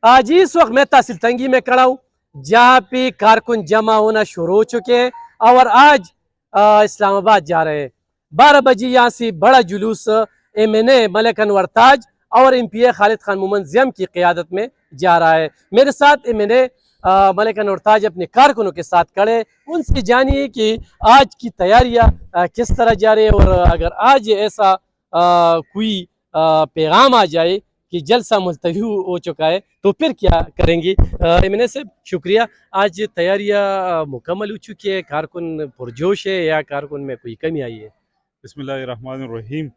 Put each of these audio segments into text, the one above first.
آج اس وقت میں تحصیل تنگی میں کھڑا ہوں جہاں پہ کارکن جمع ہونا شروع ہو چکے ہیں اور آج اسلام آباد جا رہے ہیں 12 بجے یہاں سے بڑا جلوس ایم این اے ملک انور تاج اور ایم پی اے خالد خان مومن زیم کی قیادت میں جا رہا ہے۔ میرے ساتھ ایم این اے ملک انور تاج اپنے کارکنوں کے ساتھ کھڑے، ان سے جانیے کہ آج کی تیاریاں کس طرح جا رہی ہے، اور اگر آج ایسا کوئی پیغام آ جائے کہ جلسہ ملتوی ہو چکا ہے تو پھر کیا کریں گے؟ ایم این اے صاحب شکریہ، آج تیاریاں مکمل ہو چکی ہے، کارکن پرجوش ہے یا کارکن میں کوئی کمی آئی ہے؟ بسم اللہ الرحمن الرحیم۔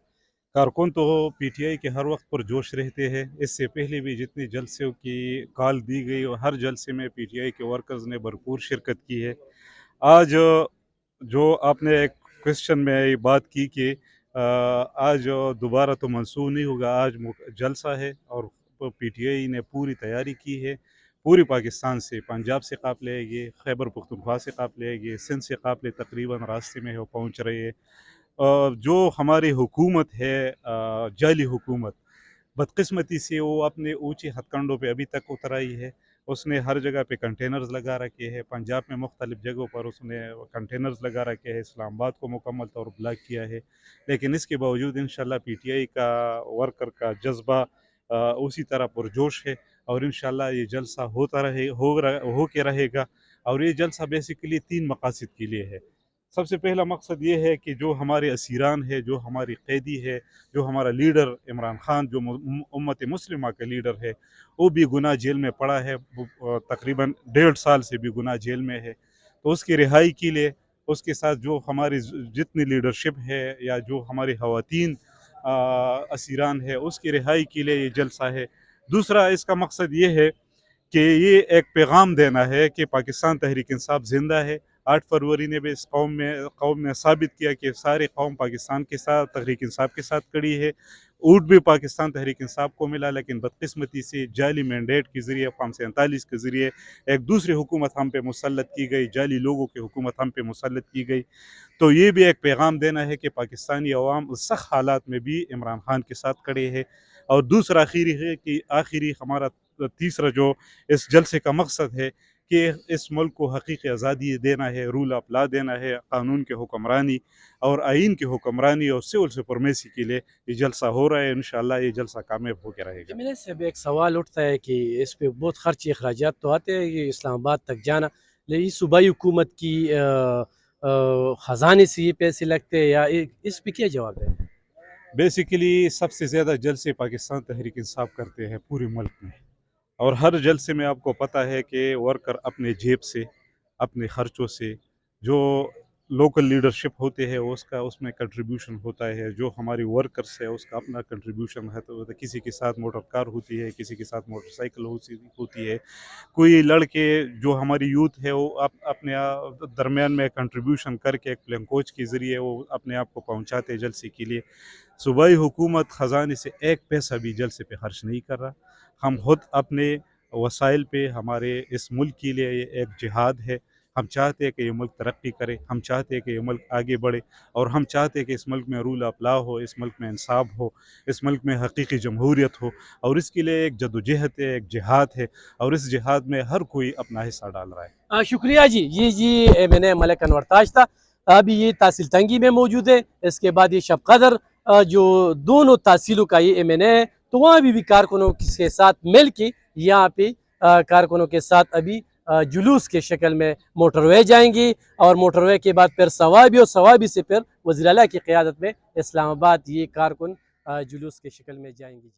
کارکن تو پی ٹی آئی کے ہر وقت پر جوش رہتے ہیں، اس سے پہلے بھی جتنی جلسوں کی کال دی گئی اور ہر جلسے میں پی ٹی آئی کے ورکرز نے بھرپور شرکت کی ہے۔ آج جو آپ نے ایک کوشچن میں بات کی کہ آج دوبارہ تو منسوخ نہیں ہوگا، آج جلسہ ہے اور پی ٹی آئی نے پوری تیاری کی ہے، پوری پاکستان سے، پنجاب سے قافلے آئے گے، خیبر پختونخوا سے قافلے آئے گے، سندھ سے قافلے تقریباً راستے میں پہنچ رہے ہیں۔ جو ہماری حکومت ہے جعلی حکومت، بدقسمتی سے وہ اپنے اونچے ہتھ کنڈوں پہ ابھی تک اتر آئی ہے۔ اس نے ہر جگہ پہ کنٹینرز لگا رکھے ہیں، پنجاب میں مختلف جگہوں پر اس نے کنٹینرز لگا رکھے ہیں، اسلام آباد کو مکمل طور پر بلاک کیا ہے، لیکن اس کے باوجود انشاءاللہ پی ٹی آئی کا ورکر کا جذبہ اسی طرح پرجوش ہے اور انشاءاللہ یہ جلسہ ہو کے رہے گا۔ اور یہ جلسہ بیسیکلی 3 مقاصد کے لیے ہے۔ سب سے پہلا مقصد یہ ہے کہ جو ہمارے اسیران ہے، جو ہماری قیدی ہے، جو ہمارا لیڈر عمران خان جو امت مسلمہ کا لیڈر ہے، وہ بھی گناہ جیل میں پڑا ہے، تقریباً 1.5 سال سے بھی گناہ جیل میں ہے، تو اس کی رہائی کے لیے، اس کے ساتھ جو ہماری جتنی لیڈرشپ ہے یا جو ہماری خواتین اسیران ہے، اس کی رہائی کے لیے یہ جلسہ ہے۔ دوسرا اس کا مقصد یہ ہے کہ یہ ایک پیغام دینا ہے کہ پاکستان تحریک انصاف زندہ ہے۔ 8 فروری نے بھی اس قوم نے ثابت کیا کہ سارے قوم پاکستان کے ساتھ، تحریک انصاف کے ساتھ کھڑی ہے۔ اوٹ بھی پاکستان تحریک انصاف کو ملا، لیکن بدقسمتی سے جعلی مینڈیٹ کے ذریعے، فارم 47 کے ذریعے ایک دوسری حکومت ہم پہ مسلط کی گئی، جعلی لوگوں کی حکومت ہم پہ مسلط کی گئی۔ تو یہ بھی ایک پیغام دینا ہے کہ پاکستانی عوام سخت حالات میں بھی عمران خان کے ساتھ کھڑے ہے۔ اور دوسرا آخری ہمارا تیسرا جو اس جلسے کا مقصد ہے کہ اس ملک کو حقیقی آزادی دینا ہے، رول آف لا دینا ہے، قانون کے حکمرانی اور آئین کے حکمرانی اور سول سپرمیسی کے لیے یہ جلسہ ہو رہا ہے۔ انشاءاللہ یہ جلسہ کامیاب ہو کے رہے گا۔ میرے سے ایک سوال اٹھتا ہے کہ اس پہ بہت خرچی اخراجات تو آتے ہیں، یہ اسلام آباد تک جانا، لیکن صوبائی حکومت کی خزانے سے یہ پیسے لگتے ہیں یا اس پہ کیا جواب ہے؟ بیسیکلی سب سے زیادہ جلسے پاکستان تحریک انصاف کرتے ہیں پورے ملک میں، اور ہر جلسے میں آپ کو پتہ ہے کہ ورکر اپنے جیب سے، اپنے خرچوں سے، جو لوکل لیڈرشپ ہوتے ہیں اس میں کنٹریبیوشن ہوتا ہے، جو ہماری ورکرس ہے اس کا اپنا کنٹریبیوشن ہے، تو کسی کے ساتھ موٹر کار ہوتی ہے، کسی کے ساتھ موٹر سائیکل ہوتی ہے، کوئی لڑکے جو ہماری یوتھ ہے وہ اپنے درمیان میں کنٹریبیوشن کر کے ایک پلین کوچ کے ذریعے وہ اپنے آپ کو پہنچاتے جلسے کے لیے۔ صوبائی حکومت خزانے سے 1 پیسہ بھی جلسے پہ خرچ نہیں کر رہا۔ ہم خود اپنے وسائل پہ، ہمارے اس ملک کے لیے یہ ایک جہاد ہے۔ ہم چاہتے ہیں کہ یہ ملک ترقی کرے، ہم چاہتے ہیں کہ یہ ملک آگے بڑھے، اور ہم چاہتے ہیں کہ اس ملک میں رول آف لا ہو، اس ملک میں انصاف ہو، اس ملک میں حقیقی جمہوریت ہو، اور اس کے لیے ایک جدوجہد ہے، ایک جہاد ہے، اور اس جہاد میں ہر کوئی اپنا حصہ ڈال رہا ہے۔ شکریہ جی، یہ ایم این اے ملک انور تاج تھا، ابھی یہ تحصیل تنگی میں موجود ہے، اس کے بعد یہ شب قدر جو دونوں تحصیلوں کا یہ ایم این اے ہے، تو وہاں بھی کارکنوں کے ساتھ مل کے یہاں پہ کارکنوں کے ساتھ ابھی جلوس کے شکل میں موٹر وے جائیں گی، اور موٹر وے کے بعد پھر صوابی، اور صوابی سے پھر وزیر اعلیٰ کی قیادت میں اسلام آباد یہ کارکن جلوس کے شکل میں جائیں گی۔